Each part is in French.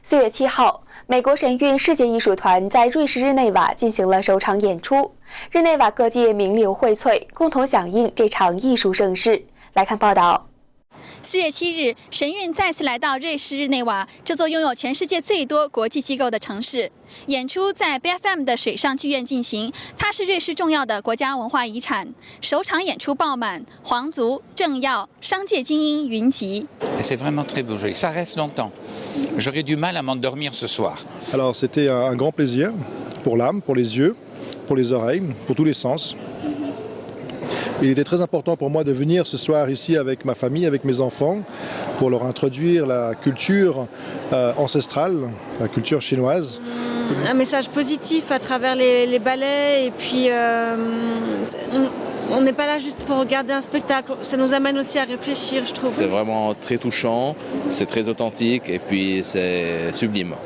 4月7号，美国神韵世界艺术团在瑞士日内瓦进行了首场演出，日内瓦各界名流荟萃，共同响应这场艺术盛事。来看报道。4月7日，神韵再次来到瑞士日内瓦，这座拥有全世界最多国际机构的城市。演出在 BFM 的水上剧院进行，它是瑞士重要的国家文化遗产。首场演出爆满，皇族、政要、商界精英云集。C'est vraiment très beau, ça reste longtemps. J'aurais du mal à m'endormir ce soir. Alors c'était un grand plaisir pour l'âme, pour les yeux, pour les oreilles, pour tous les sens. Il était très important pour moi de venir ce soir ici avec ma famille, avec mes enfants, pour leur introduire la culture ancestrale, la culture chinoise. Un message positif à travers les ballets et puis on n'est pas là juste pour regarder un spectacle, ça nous amène aussi à réfléchir, je trouve. C'est vraiment très touchant, c'est très authentique et puis c'est sublime.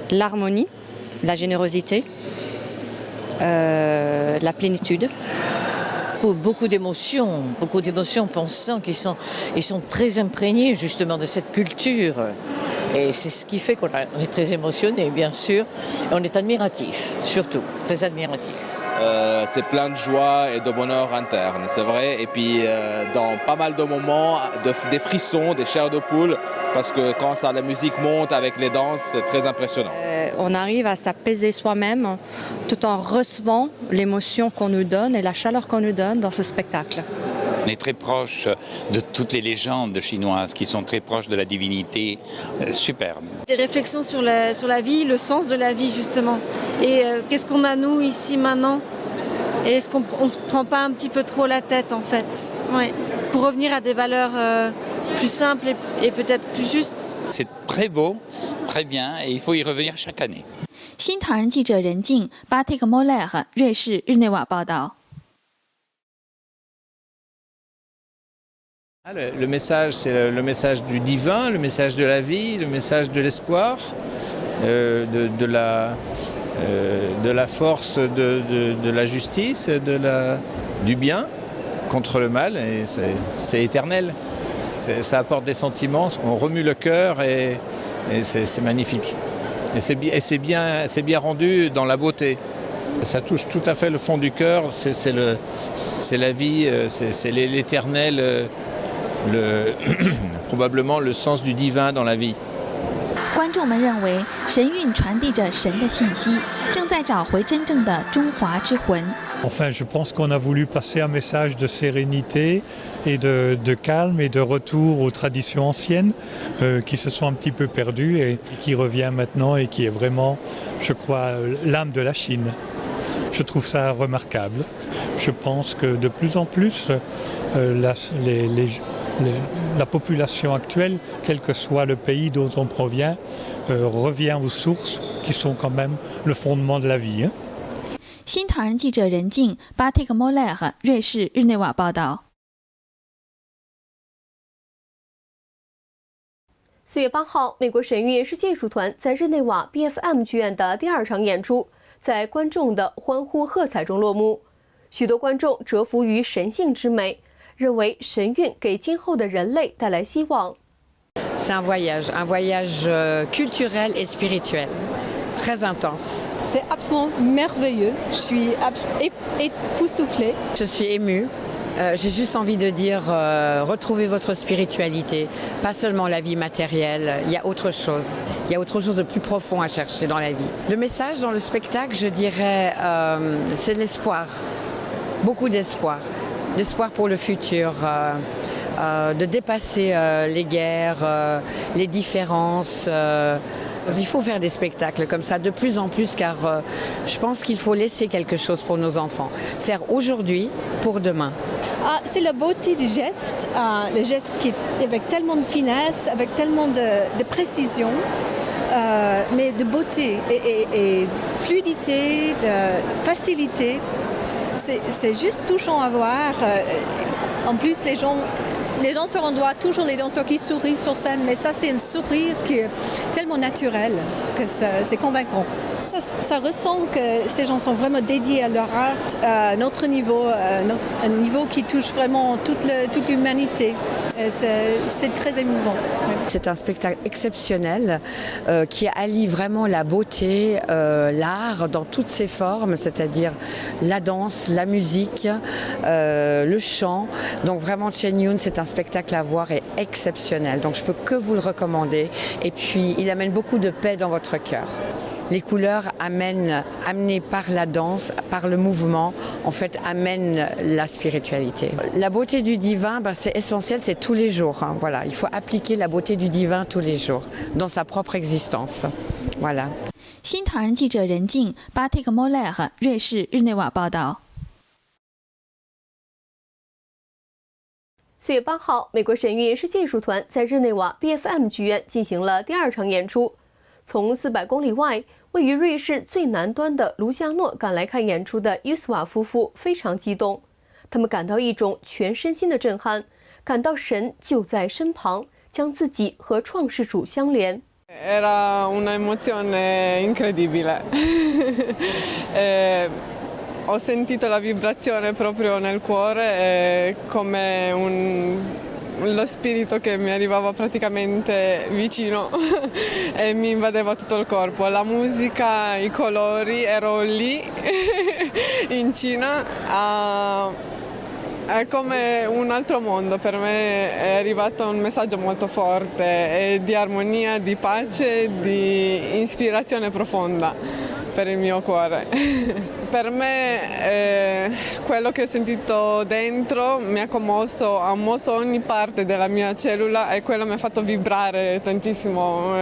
L'harmonie, la générosité, la plénitude. Beaucoup d'émotions, pensant qu'ils sont très imprégnés justement de cette culture. Et c'est ce qui fait qu'on est très émotionné, bien sûr. Et on est admiratif, surtout, très admiratif. C'est plein de joie et de bonheur interne, c'est vrai. Et puis dans pas mal de moments, des frissons, des chairs de poule, parce que quand la musique monte avec les danses, c'est très impressionnant. On arrive à s'apaiser soi-même tout en recevant l'émotion qu'on nous donne et la chaleur qu'on nous donne dans ce spectacle. On est très proche de toutes les légendes chinoises qui sont très proches de la divinité. Superbe. Des réflexions sur la vie, le sens de la vie justement. Et qu'est-ce qu'on a nous ici maintenant? Et est-ce qu'on ne se prend pas un petit peu trop la tête en fait? Ouais. Pour revenir à des valeurs plus simples et peut-être plus justes. C'est très beau, très bien et il faut y revenir chaque année. 新唐人记者任静 Batik Moller 瑞士日内瓦报道。Le message, c'est le message du divin, le message de la vie, le message de l'espoir, de la force de la justice, du bien contre le mal, et c'est éternel. Ça apporte des sentiments, on remue le cœur et c'est magnifique. Et c'est bien rendu dans la beauté. Ça touche tout à fait le fond du cœur, c'est la vie, c'est l'éternel. Probablement le sens du divin dans la vie. 观众们认为，神韵传递着神的信息，正在找回真正的中华之魂。 Enfin, je pense qu'on a voulu passer un message de sérénité et de calme et de retour aux traditions anciennes qui se sont un petit peu perdues et qui revient maintenant et qui est vraiment, je crois, l'âme de la Chine. Je trouve ça remarquable. Je pense que de plus en plus, la population actuelle, quel que soit le pays dont on provient, revient aux sources qui sont quand même le fondement de la vie. 新唐人记者任静 Batik Moller 瑞士日内瓦报道。4月8号，美国神韵世界艺术团在日内瓦 BFM 剧院的第2场演出，在观众的欢呼喝彩中落幕。许多观众折服于神性之美，认为神韵给今后的人类带来希望。C'est un voyage culturel et spirituel, très intense. C'est absolument merveilleux. Je suis époustouflée. Je suis émue. J'ai juste envie de dire, retrouvez votre spiritualité, pas seulement la vie matérielle, il y a autre chose. Il y a autre chose de plus profond à chercher dans la vie. Le message dans le spectacle, je dirais, c'est de l'espoir, beaucoup d'espoir. L'espoir pour le futur, de dépasser les guerres, les différences. Il faut faire des spectacles comme ça de plus en plus car je pense qu'il faut laisser quelque chose pour nos enfants. Faire aujourd'hui pour demain. C'est la beauté du geste, le geste qui est avec tellement de finesse, avec tellement de précision, mais de beauté et fluidité, de facilité. C'est juste touchant à voir. En plus, les danseurs, on doit toujours les danseurs qui sourient sur scène, mais ça, c'est un sourire qui est tellement naturel que c'est convaincant. Ça ressent que ces gens sont vraiment dédiés à leur art, à notre niveau, un niveau qui touche vraiment toute l'humanité. C'est très émouvant. C'est un spectacle exceptionnel qui allie vraiment la beauté, l'art dans toutes ses formes, c'est-à-dire la danse, la musique, le chant. Donc vraiment Chen Yun, c'est un spectacle à voir et exceptionnel. Donc je peux que vous le recommander. Et puis il amène beaucoup de paix dans votre cœur. Les couleurs amenées par la danse, par le mouvement, en fait, amènent la spiritualité. La beauté du divin, c'est essentiel, c'est tous les jours. Voilà, il faut appliquer la beauté du divin tous les jours, dans sa propre existence. Voilà. 新唐人记者任静 Batik Molech 瑞士日内瓦报道。4月8号，美国神韵世界艺术团在日内瓦 BFM 剧院进行了第2场演出。从400公里外，位于瑞士最南端的卢加诺赶来看演出的尤斯瓦夫妇非常激动，他们感到一种全身心的震撼，感到神就在身旁，将自己和创世主相连。Era un'emozione incredibile. Ho sentito la vibrazione proprio nel cuore, come lo spirito che mi arrivava praticamente vicino e mi invadeva tutto il corpo. La musica, i colori, ero lì in Cina è come un altro mondo. Per me è arrivato un messaggio molto forte di armonia, di pace, di ispirazione profonda per il mio cuore. Per me quello che ho sentito dentro mi ha commosso, ha mosso ogni parte della mia cellula e quello mi ha fatto vibrare tantissimo,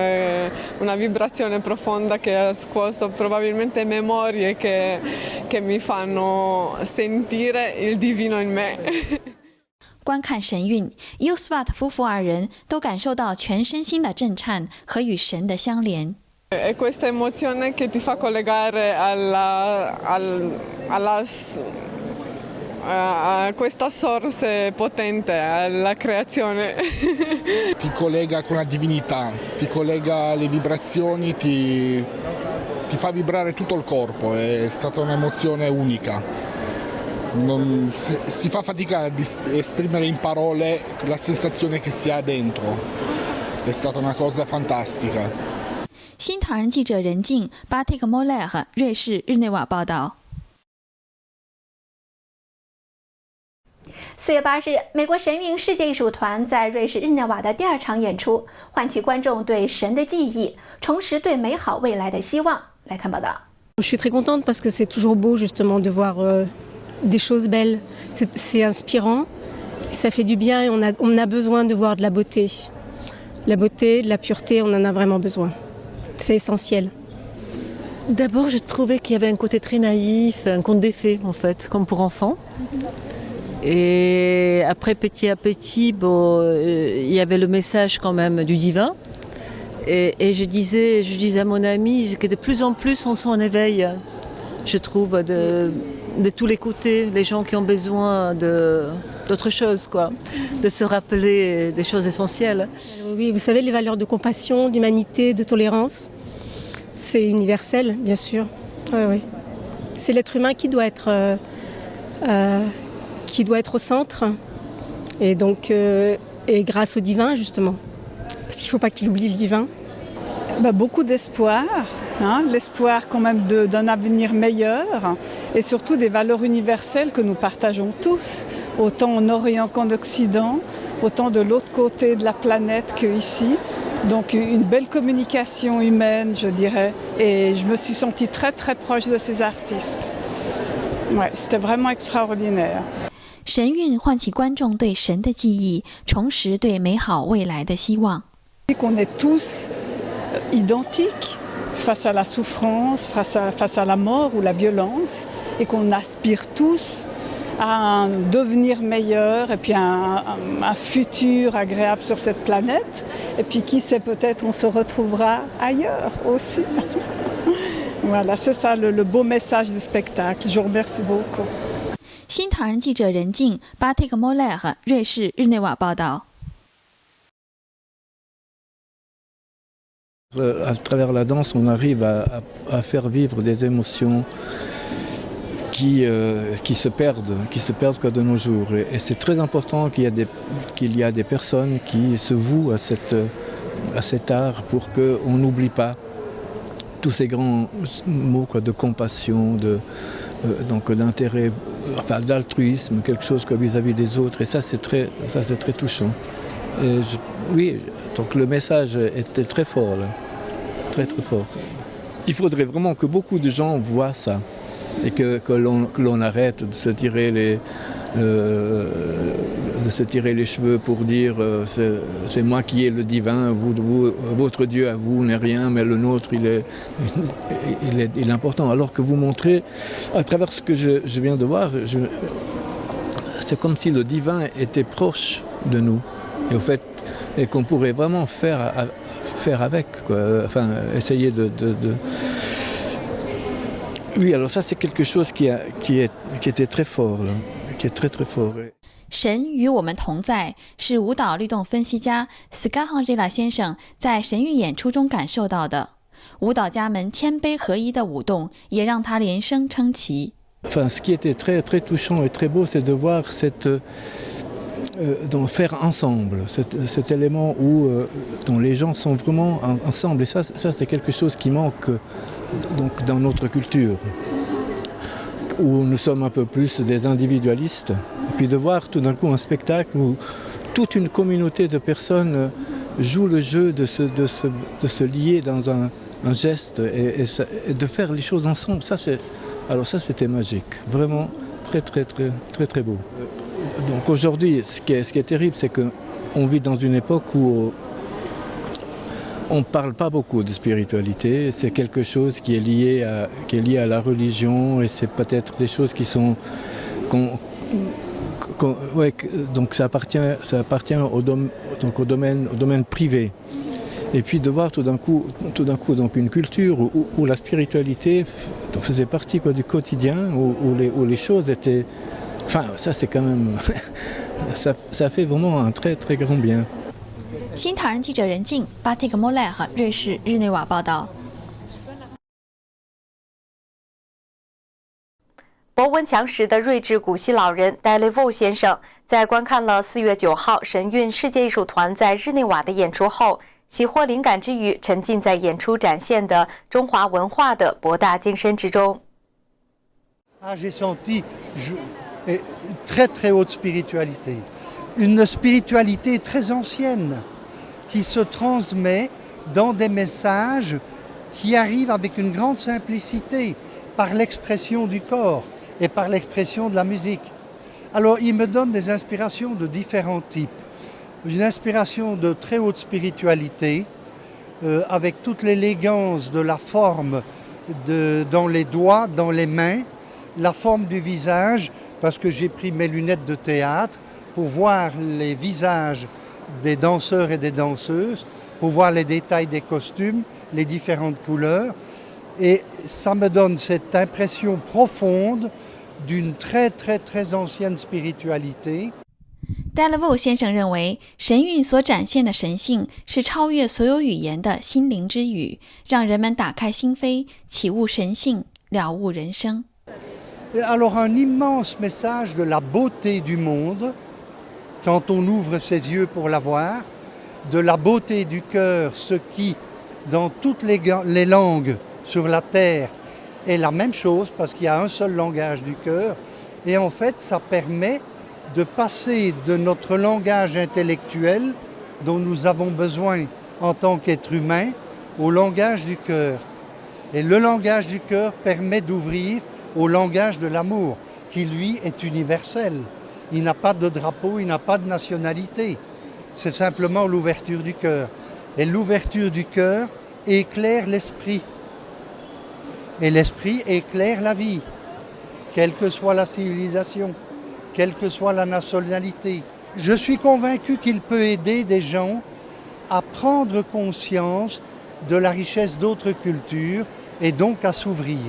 una vibrazione profonda che ha scuoso probabilmente memorie che mi fanno sentire il divino in me. 观看神韵 ，Yusvat 夫妇2人都感受到全身心的震颤和与神的相连。 È questa emozione che ti fa collegare a questa sorte potente, alla creazione. Ti collega con la divinità, ti collega alle vibrazioni, ti fa vibrare tutto il corpo, è stata un'emozione unica. Si fa fatica ad esprimere in parole la sensazione che si ha dentro, è stata una cosa fantastica. 新唐人记者任静 Batik Molech 瑞士日内瓦报道。4月8日，美国神韵世界艺术团在瑞士日内瓦的第2场演出，唤起观众对神的记忆，重拾对美好未来的希望。来看报道。Je suis très contente parce que c'est toujours beau justement de voir des choses belles. C'est inspirant, ça fait du bien et on a besoin de voir de la beauté. La beauté, de la pureté, on en a vraiment besoin. C'est essentiel. D'abord, je trouvais qu'il y avait un côté très naïf, un conte de fées en fait, comme pour enfants. Et après, petit à petit, il y avait le message quand même du divin. Et je disais à mon ami que de plus en plus on sent un éveil, je trouve, de tous les côtés, les gens qui ont besoin d'autre chose, quoi, de se rappeler des choses essentielles. Oui, vous savez, les valeurs de compassion, d'humanité, de tolérance, c'est universel, bien sûr. Oui, oui. C'est l'être humain qui doit être au centre, et donc et grâce au divin, justement. Parce qu'il ne faut pas qu'il oublie le divin. Beaucoup d'espoir, l'espoir quand même d'un avenir meilleur et surtout des valeurs universelles que nous partageons tous, autant en Orient qu'en Occident, autant de l'autre côté de la planète qu'ici. Donc une belle communication humaine, je dirais, et je me suis sentie très très proche de ces artistes. Ouais, c'était vraiment extraordinaire. 神韵唤起观众对神的记忆，重拾对美好未来的希望。 Qu'on est tous identiques face à la souffrance, face à la mort ou la violence, et qu'on aspire tous à un devenir meilleur et puis un futur agréable sur cette planète. Et puis qui sait, peut-être on se retrouvera ailleurs aussi. Voilà, c'est ça le beau message du spectacle. Je vous remercie beaucoup. 新唐人记者任静 Batik Molech 瑞士日内瓦报道。À travers la danse, on arrive à faire vivre des émotions qui se perdent que de nos jours. Et c'est très important qu'il y a des personnes qui se vouent à cet art pour qu'on n'oublie pas tous ces grands mots de compassion, d'intérêt, enfin, d'altruisme, quelque chose vis-à-vis des autres. Et ça, c'est très touchant. Et oui, donc le message était très fort, là. Très très fort. Il faudrait vraiment que beaucoup de gens voient ça et que l'on arrête de se tirer les cheveux pour dire c'est moi qui ai le divin, votre Dieu à vous n'est rien, mais le nôtre il est important. Alors que vous montrez, à travers ce que je viens de voir, c'est comme si le divin était proche de nous et au fait et qu'on pourrait vraiment faire avec, quoi. Enfin, essayer de... Oui, alors ça c'est quelque chose qui était très fort, là, qui est très très fort. 神与我们同在是舞蹈律动分析家 Scott Angela 先生在神韵演出中感受到的。舞蹈家们谦卑合一的舞动，也让他连声称奇。Enfin, ce qui était très très touchant et très beau, c'est de voir donc faire ensemble, cet élément dont les gens sont vraiment ensemble. Et ça c'est quelque chose qui manque donc, dans notre culture, où nous sommes un peu plus des individualistes. Et puis de voir tout d'un coup un spectacle où toute une communauté de personnes joue le jeu de se lier dans un geste et de faire les choses ensemble. Ça c'était magique, vraiment très très très très très beau. Donc aujourd'hui, ce qui est terrible, c'est qu'on vit dans une époque où on ne parle pas beaucoup de spiritualité. C'est quelque chose qui est lié à la religion et c'est peut-être des choses qui sont... donc ça appartient au domaine privé. Et puis de voir tout d'un coup donc une culture où la spiritualité faisait partie du quotidien, où les choses étaient... Enfin, ça c'est quand même... ça fait vraiment un très très grand bien. 新唐人记者任静、Batik Molay 和瑞士日内瓦报道。博闻强识的睿智古希老人 Dalevo 先生，在观看了4月9号神韵世界艺术团在日内瓦的演出后，喜获灵感之余，沉浸在演出展现的中华文化的博大精深之中。J'ai senti très très haute spiritualité, une spiritualité très ancienne qui se transmet dans des messages qui arrivent avec une grande simplicité par l'expression du corps et par l'expression de la musique. Alors il me donne des inspirations de différents types. Une inspiration de très haute spiritualité avec toute l'élégance de la forme dans les doigts, dans les mains, la forme du visage, parce que j'ai pris mes lunettes de théâtre pour voir les visages des danseurs et des danseuses, pour voir les détails des costumes, les différentes couleurs. Et ça me donne cette impression profonde d'une très très très ancienne spiritualité. Dalevo 先生认为，神韵所展现的神性是超越所有语言的心灵之语，让人们打开心扉，启悟神性，了悟人生。Alors un immense message de la beauté du monde, quand on ouvre ses yeux pour la voir, de la beauté du cœur, ce qui, dans toutes les langues sur la terre, est la même chose, parce qu'il y a un seul langage du cœur, et en fait ça permet de passer de notre langage intellectuel, dont nous avons besoin en tant qu'être humain, au langage du cœur. Et le langage du cœur permet d'ouvrir au langage de l'amour, qui lui est universel. Il n'a pas de drapeau, il n'a pas de nationalité. C'est simplement l'ouverture du cœur. Et l'ouverture du cœur éclaire l'esprit. Et l'esprit éclaire la vie, quelle que soit la civilisation, quelle que soit la nationalité. Je suis convaincu qu'il peut aider des gens à prendre conscience de la richesse d'autres cultures et donc à s'ouvrir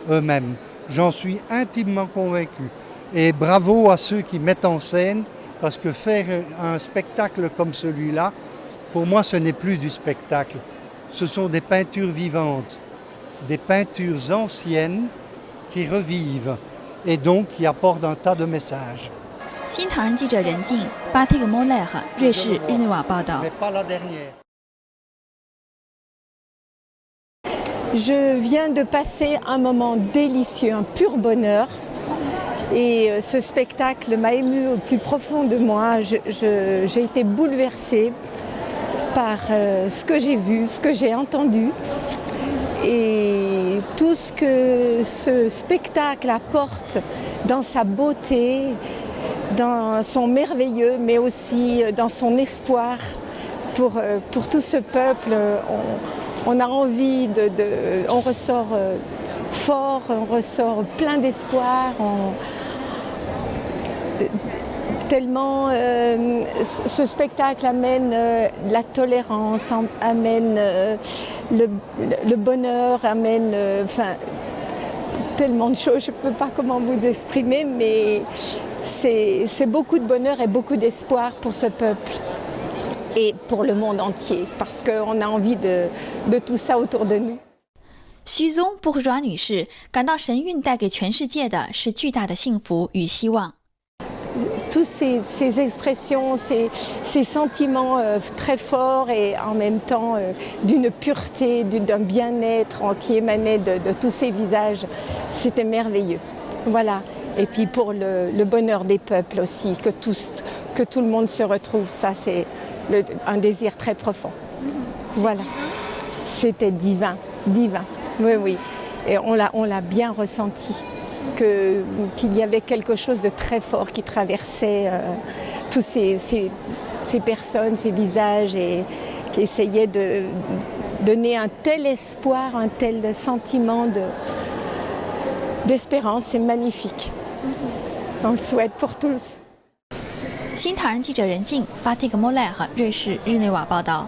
eux-mêmes. J'en suis intimement convaincu. Et bravo à ceux qui mettent en scène, parce que faire un spectacle comme celui-là, pour moi ce n'est plus du spectacle, ce sont des peintures vivantes, des peintures anciennes qui revivent et donc qui apportent un tas de messages. 新唐人记者任静，巴蒂克莫莱和瑞士日内瓦报道。 Je viens de passer un moment délicieux, un pur bonheur. Et ce spectacle m'a ému au plus profond de moi. J'ai été bouleversée par ce que j'ai vu, ce que j'ai entendu. Et tout ce que ce spectacle apporte dans sa beauté, dans son merveilleux, mais aussi dans son espoir pour tout ce peuple. On a envie on ressort fort, on ressort plein d'espoir, tellement ce spectacle amène la tolérance, amène le bonheur, amène tellement de choses, je ne peux pas comment vous exprimer, mais c'est beaucoup de bonheur et beaucoup d'espoir pour ce peuple. Et pour le monde entier, parce qu'on a envie de tout ça autour de nous. 徐宗布什爪女士感到神韵带给全世界的是巨大的幸福与希望。 Tous ces expressions, ces sentiments très forts et en même temps d'une pureté, d'un bien-être qui émanait de tous ces visages, c'était merveilleux. Voilà. Et puis pour le bonheur des peuples aussi, que tout le monde se retrouve, ça c'est un désir très profond. Voilà. C'était divin, divin. Oui, oui. Et on l'a bien ressenti. Qu'il y avait quelque chose de très fort qui traversait tous ces personnes, ces visages et qui essayait de donner un tel espoir, un tel sentiment d'espérance. C'est magnifique. On le souhaite pour tous. 新唐人记者任静，巴蒂克莫莱和瑞士日内瓦报道。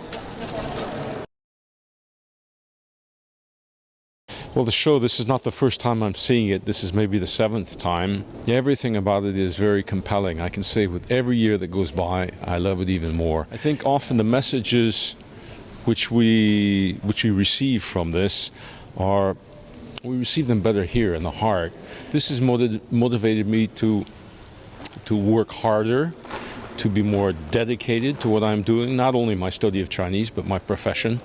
Well, the show, this is not the first time I'm seeing it. This is maybe the 7th time. Everything about it is very compelling. I can say with every year that goes by, I love it even more. I think often the messages which we receive from this are, we receive them better here in the heart. This has motivated me to work harder, to be more dedicated to what I'm doing, not only my study of Chinese, but my profession.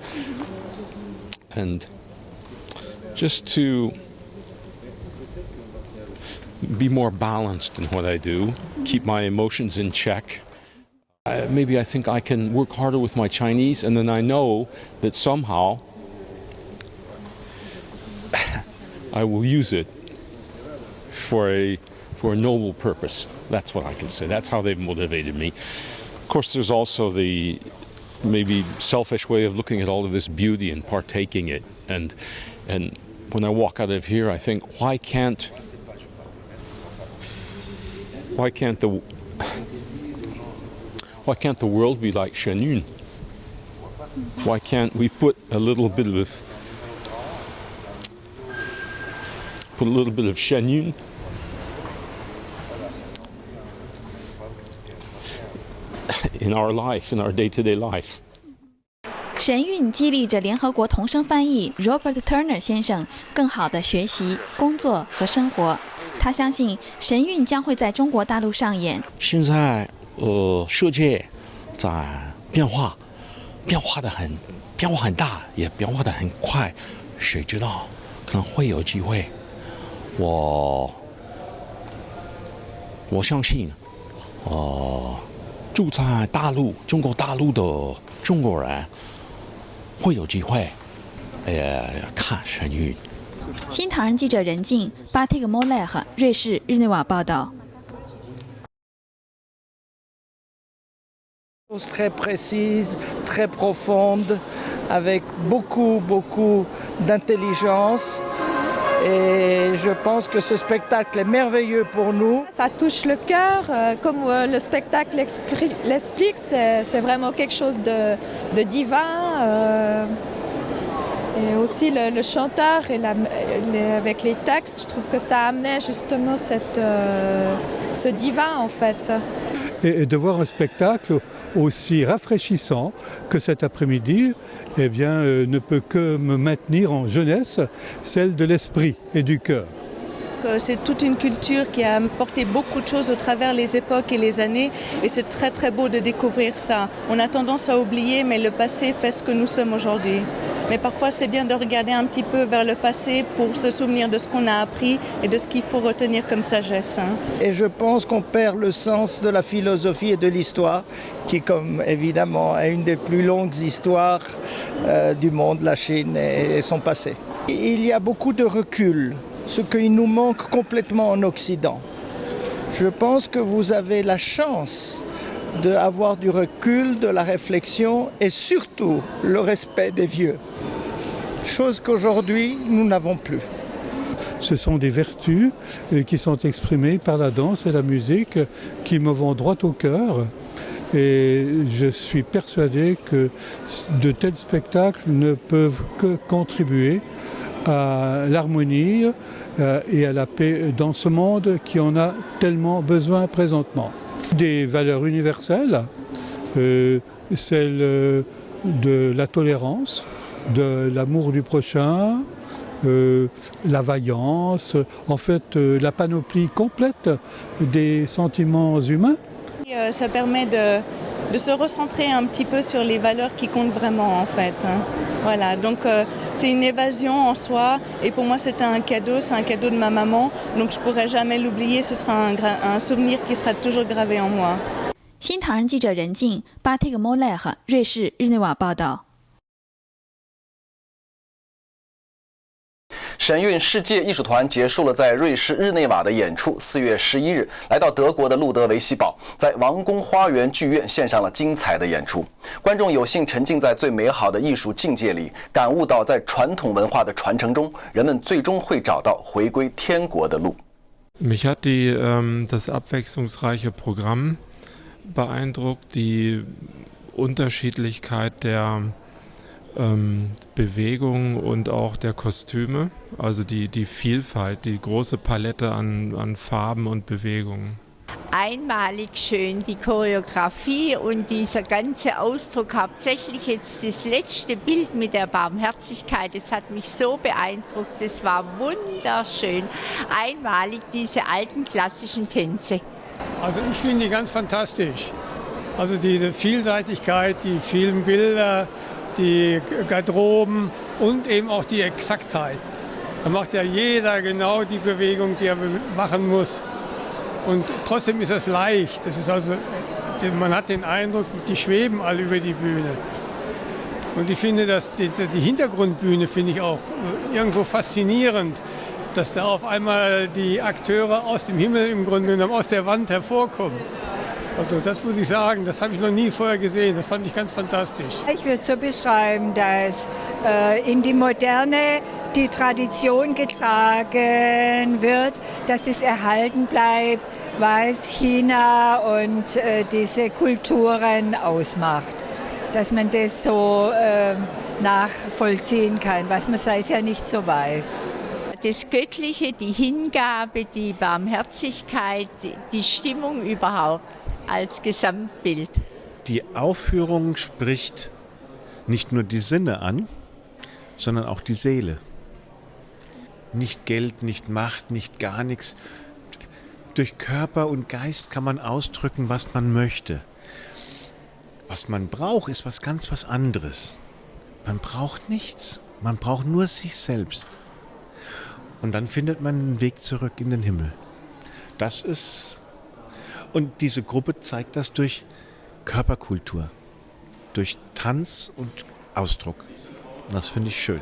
And just to be more balanced in what I do, keep my emotions in check. Maybe I think I can work harder with my Chinese, and then I know that somehow I will use it for a noble purpose. That's what I can say. That's how they've motivated me. Of course, there's also the maybe selfish way of looking at all of this beauty and partaking it. And when I walk out of here, I think, why can't the world be like Shenyun? Why can't we put a little bit of Shenyun in our life, in our day-to-day life? 神韵激励着联合国同声翻译 Robert Turner 先生更好地学习、工作和生活。他相信神韵将会在中国大陆上演。现在世界在变化很大，也变化得很快。谁知道可能会有机会。我相信，住在中国大陆的中国人。 会有机会，看神韵。新唐人记者任静，巴蒂克莫莱和瑞士日内瓦报道。 Très précise, très profonde, avec beaucoup d'intelligence. Et je pense que ce spectacle est merveilleux pour nous. Ça touche le cœur, comme le spectacle l'explique, c'est vraiment quelque chose de divin. Et aussi le chanteur et avec les textes, je trouve que ça amenait justement ce divin en fait. et de voir un spectacle aussi rafraîchissant que cet après-midi, eh bien, ne peut que me maintenir en jeunesse, celle de l'esprit et du cœur. C'est toute une culture qui a apporté beaucoup de choses au travers les époques et les années et c'est très très beau de découvrir ça. On a tendance à oublier mais le passé fait ce que nous sommes aujourd'hui. Mais parfois c'est bien de regarder un petit peu vers le passé pour se souvenir de ce qu'on a appris et de ce qu'il faut retenir comme sagesse. Et je pense qu'on perd le sens de la philosophie et de l'histoire qui comme évidemment est une des plus longues histoires du monde, la Chine et son passé. Il y a beaucoup de recul. Ce qui nous manque complètement en Occident. Je pense que vous avez la chance d'avoir du recul, de la réflexion et surtout le respect des vieux. Chose qu'aujourd'hui, nous n'avons plus. Ce sont des vertus qui sont exprimées par la danse et la musique qui me vont droit au cœur. Et je suis persuadé que de tels spectacles ne peuvent que contribuer à l'harmonie et à la paix dans ce monde qui en a tellement besoin présentement. Des valeurs universelles, celles de la tolérance, de l'amour du prochain, la vaillance, en fait la panoplie complète des sentiments humains. Ça permet de se recentrer un petit peu sur les valeurs qui comptent vraiment en fait. Voilà, donc c'est une évasion en soi et pour moi c'est un cadeau de ma maman, donc je pourrai jamais l'oublier, ce sera un souvenir qui sera toujours gravé en moi. 新唐人记者任静，巴特克莫莱赫，瑞士日内瓦报道。神韵世界艺术团结束了在瑞士日内瓦的演出，4月11日来到德国的路德维希堡，在王宫花园剧院献上了精彩的演出。观众有幸沉浸在最美好的艺术境界里，感悟到在传统文化的传承中，人们最终会找到回归天国的路。Mich hat das abwechslungsreiche Programm beeindruckt, die Unterschiedlichkeit der Bewegung und auch der Kostüme, also die Vielfalt, die große Palette an Farben und Bewegungen. Einmalig schön, die Choreografie und dieser ganze Ausdruck, hauptsächlich jetzt das letzte Bild mit der Barmherzigkeit, das hat mich so beeindruckt, das war wunderschön. Einmalig diese alten klassischen Tänze. Also ich finde die ganz fantastisch. Also diese Vielseitigkeit, die vielen Bilder, die Garderoben und eben auch die Exaktheit. Da macht ja jeder genau die Bewegung, die er machen muss. Und trotzdem ist es leicht. Das ist also, man hat den Eindruck, die schweben alle über die Bühne. Und ich finde, dass die Hintergrundbühne finde ich auch irgendwo faszinierend, dass da auf einmal die Akteure aus dem Himmel im Grunde genommen aus der Wand hervorkommen. Also das muss ich sagen, das habe ich noch nie vorher gesehen, das fand ich ganz fantastisch. Ich würde so beschreiben, dass in die Moderne die Tradition getragen wird, dass es erhalten bleibt, was China und diese Kulturen ausmacht. Dass man das so nachvollziehen kann, was man seither nicht so weiß. Das Göttliche, die Hingabe, die Barmherzigkeit, die Stimmung überhaupt als Gesamtbild. Die Aufführung spricht nicht nur die Sinne an, sondern auch die Seele. Nicht Geld, nicht Macht, nicht gar nichts. Durch Körper und Geist kann man ausdrücken, was man möchte. Was man braucht, ist was anderes. Man braucht nichts. Man braucht nur sich selbst. Und dann findet man einen Weg zurück in den Himmel. Das ist, und diese Gruppe zeigt das durch Körperkultur, durch Tanz und Ausdruck. Und das finde ich schön.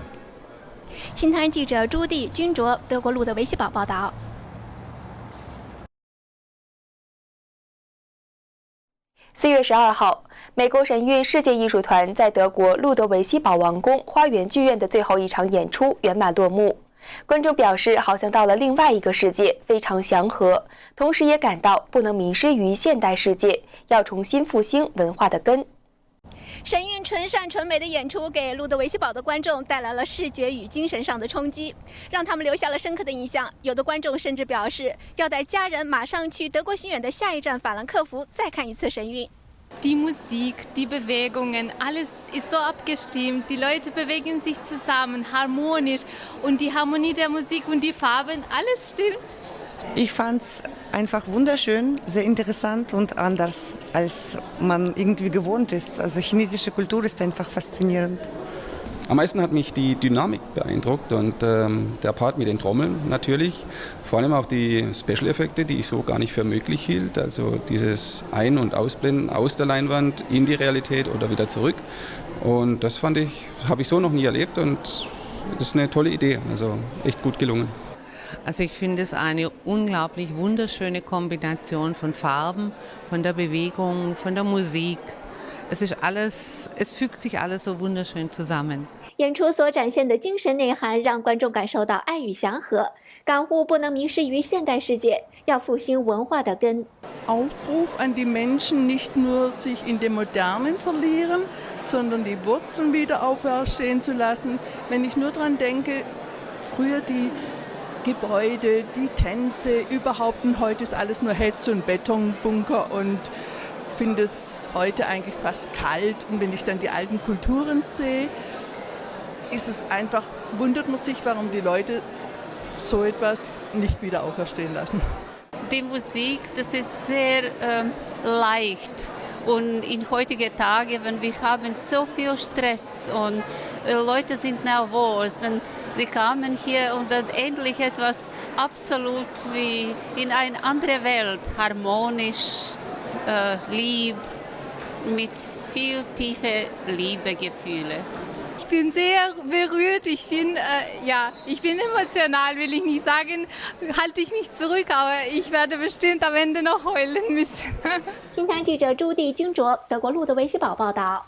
新唐人记者朱棣、君卓，德国路德维希堡报道。4月12号，美国神韵世界艺术团在德国路德维希堡王宫花园剧院的最后一场演出圆满落幕。观众表示，好像到了另外一个世界，非常祥和，同时也感到不能迷失于现代世界，要重新复兴文化的根。神韵纯善纯美的演出给路德维希堡的观众带来了视觉与精神上的冲击，让他们留下了深刻的印象。有的观众甚至表示要带家人马上去德国巡演的下一站法兰克福再看一次神韵。Die Musik, die Bewegungen, alles ist so abgestimmt. Die Leute bewegen sich zusammen, harmonisch. Und die Harmonie der Musik und die Farben, alles stimmt. Ich fand es einfach wunderschön, sehr interessant und anders, als man irgendwie gewohnt ist. Also chinesische Kultur ist einfach faszinierend. Am meisten hat mich die Dynamik beeindruckt und der Part mit den Trommeln natürlich. Vor allem auch die Special-Effekte, die ich so gar nicht für möglich hielt. Also dieses Ein- und Ausblenden aus der Leinwand in die Realität oder wieder zurück. Und das habe ich so noch nie erlebt und das ist eine tolle Idee. Also echt gut gelungen. Also ich finde es eine unglaublich wunderschöne Kombination von Farben, von der Bewegung, von der Musik. Es fügt sich alles so wunderschön zusammen. 演出所展现的精神内涵，让观众感受到爱与祥和，感悟不能迷失于现代世界，要复兴文化的根。Aufruf an die Menschen, nicht nur sich in dem Modernen verlieren, sondern die Wurzeln wieder auferstehen zu lassen. Wenn ich nur daran denke, früher die Gebäude, die Tänze, überhaupt, und heute ist alles nur Hetze und Betonbunker und ich finde es heute eigentlich fast kalt. Und wenn ich dann die alten Kulturen sehe, ist es einfach, wundert man sich, warum die Leute so etwas nicht wieder auferstehen lassen. Die Musik, das ist sehr leicht. Und in heutigen Tagen, wenn wir haben so viel Stress und Leute sind nervös, dann sie kamen hier und dann endlich etwas absolut wie in eine andere Welt, harmonisch, lieb, mit viel tiefe Liebegefühle. Ich bin sehr berührt, ich bin emotional, will ich nicht sagen, halte ich mich zurück, aber ich werde bestimmt am Ende noch heulen müssen. 新唐记者朱棣、君卓，德国路德维希堡报道。